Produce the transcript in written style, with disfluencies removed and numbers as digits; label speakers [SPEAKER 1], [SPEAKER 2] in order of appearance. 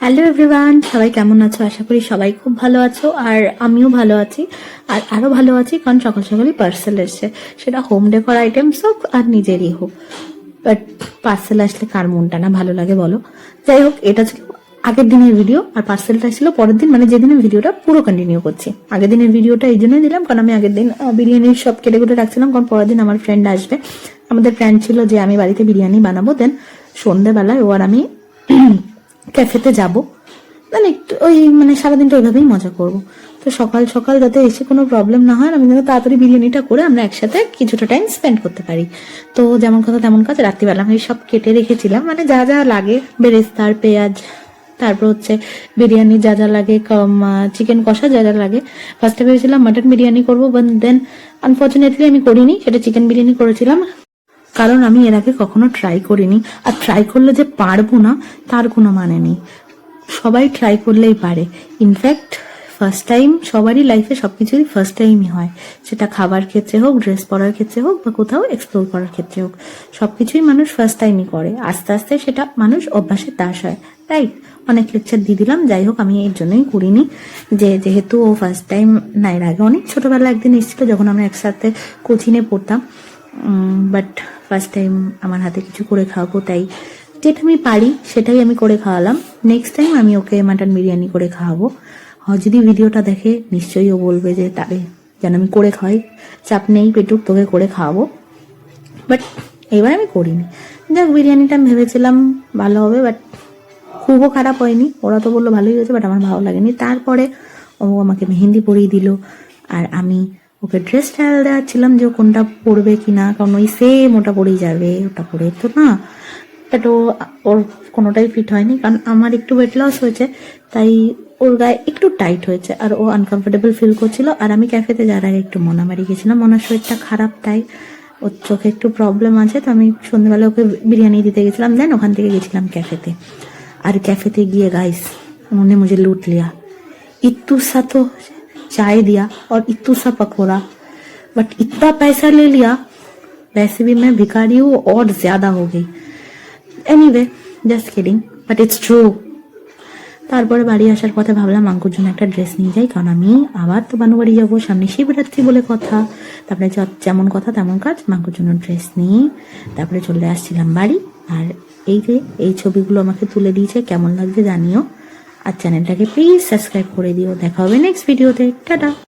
[SPEAKER 1] Hello everyone, সবাই কেমন আছো? আশা করি সবাই খুব ভালো আছো, আর আমিও ভালো আছি। আর আরো ভালো আছি কারণ সকাল সকালই পার্সেল এসছে, সেটা হোম ডেকোর আইটেমস হোক আর নিজেরই হোক। বাট পার্সেল আসলে কার মনটা না ভালো লাগে বলো? যাই হোক, এটা ছিল আগের দিনের ভিডিও আর পার্সেলটা ছিল পরের দিন, মানে যেদিনের ভিডিওটা পুরো কন্টিনিউ করছি। আগের দিনের ভিডিওটা এই জন্যই দিলাম কারণ আমি আগের দিন বিরিয়ানির সব কেটে কুটে রাখছিলাম, কারণ পরের দিন আমার ফ্রেন্ড আসবে। আমাদের প্ল্যান ছিল যে আমি বাড়িতে বিরিয়ানি বানাবো, দেন সন্ধ্যেবেলায় ও আর আমি ক্যাফেতে যাব, মানে একটু ওই মানে সারাদিনটা ওইভাবেই মজা করব। তো সকাল সকাল যাতে এসে কোনো প্রবলেম না হয়, আমি যেন তাড়াতাড়ি বিরিয়ানিটা করে আমরা একসাথে কিছুটা টাইম স্পেন্ড করতে পারি। তো যেমন কথা তেমন কাজ, রাত্রিবেলা আমি সব কেটে রেখেছিলাম, মানে যা যা লাগে, বেরেস্তার, পেঁয়াজ, তারপর হচ্ছে বিরিয়ানি যা যা লাগে, চিকেন কষা যা যা লাগে। ফার্স্টে ভেবেছিলাম মাটন বিরিয়ানি করবো, বাট দেন আনফর্চুনেটলি আমি করিনি, সেটা চিকেন বিরিয়ানি করেছিলাম। কারণ আমি এর আগে কখনো ট্রাই করিনি, আর ট্রাই করলে যে পারবো না তার কোনো মানে নেই। সবাই ট্রাই করলেই পারে। ইনফ্যাক্ট ফার্স্ট টাইম সবারই লাইফে সবকিছুই ফার্স্ট টাইমই হয়, সেটা খাবার ক্ষেত্রে হোক, ড্রেস পরার ক্ষেত্রে হোক, বা কোথাও এক্সপ্লোর করার ক্ষেত্রে হোক। সবকিছুই মানুষ ফার্স্ট টাইমই করে, আস্তে আস্তে সেটা মানুষ অভ্যাসের দাস হয়। রাইট? অনেক লেকচার দিয়ে দিলাম। যাই হোক, আমি এর জন্যই করিনি, যেহেতু ও ফার্স্ট টাইম না, এর আগে অনেক ছোটবেলা একদিন এসেছিল যখন আমরা একসাথে কোচিনে পড়তাম। বাট ফার্স্ট টাইম আমার হাতে কিছু করে খাওয়াবো, তাই যেটা আমি পারি সেটাই আমি করে খাওয়ালাম। নেক্সট টাইম আমি ওকে মাটন বিরিয়ানি করে খাওয়াবো। যদি ভিডিওটা দেখে নিশ্চয়ই ও বলবে যে তারে যেন আমি করে খাওয়াই। চাপ নেই পেটুক, তোকে করে খাওয়াবো। বাট এবার আমি করিনি। যাক, বিরিয়ানিটা আমি ভেবেছিলাম ভালো হবে, বাট খুবও খারাপ হয়নি। ওরা তো বললো ভালোই হয়েছে, বাট আমার ভালো লাগেনি। তারপরে ও আমাকে মেহেন্দি পরিয়ে দিল, আর আমি ওকে ড্রেস স্টাইল দেওয়াচ্ছিলাম যে কোনটা পরবে কিনা, কারণ ওই সেম ওটা পরেই যাবে, ওটা পরে তো না। বাট ওর কোনোটাই ফিট হয়নি, কারণ আমার একটু ওয়েট লস হয়েছে, তাই ওর গায়ে একটু টাইট হয়েছে আর ও আনকমফোর্টেবল ফিল করছিল। আর আমি ক্যাফেতে যাওয়ার আগে একটু মনামারি গেছিলাম, ওনার শরীরটা খারাপ, তাই ওর চোখে একটু প্রবলেম আছে। তো আমি সন্ধ্যেবেলা ওকে বিরিয়ানি দিতে গেছিলাম, দেন ওখান থেকে গেছিলাম ক্যাফেতে। আর कैफे गए गाइस, उन्होंने मुझे लूट लिया। इत्तू सा तो चाय दिया और इत्तू सा पकौड़ा, बट इतना पैसा ले लिया, वैसे भी मैं भिखारी हूँ और ज्यादा हो गई। Anyway, just kidding, but it's true. তারপরে বাড়ি আসার পথে ভাবলাম আঙ্কুর জন্য একটা ড্রেস নিয়ে যাই, কারণ আমি আবার তো বানুবাড়ি যাবো, সামনে শিবরাত্রি বলে কথা। তারপরে যেমন কথা তেমন কাজ, মাঙ্কুর জন্য ড্রেস নিয়ে তারপরে চলে আসছিলাম বাড়ি। আর এই যে এই ছবিগুলো আমাকে তুলে দিয়েছে, কেমন লাগছে জানিও। আর চ্যানেলটাকে প্লিজ সাবস্ক্রাইব করে দিও। দেখা হবে নেক্সট ভিডিওতে। টাটা।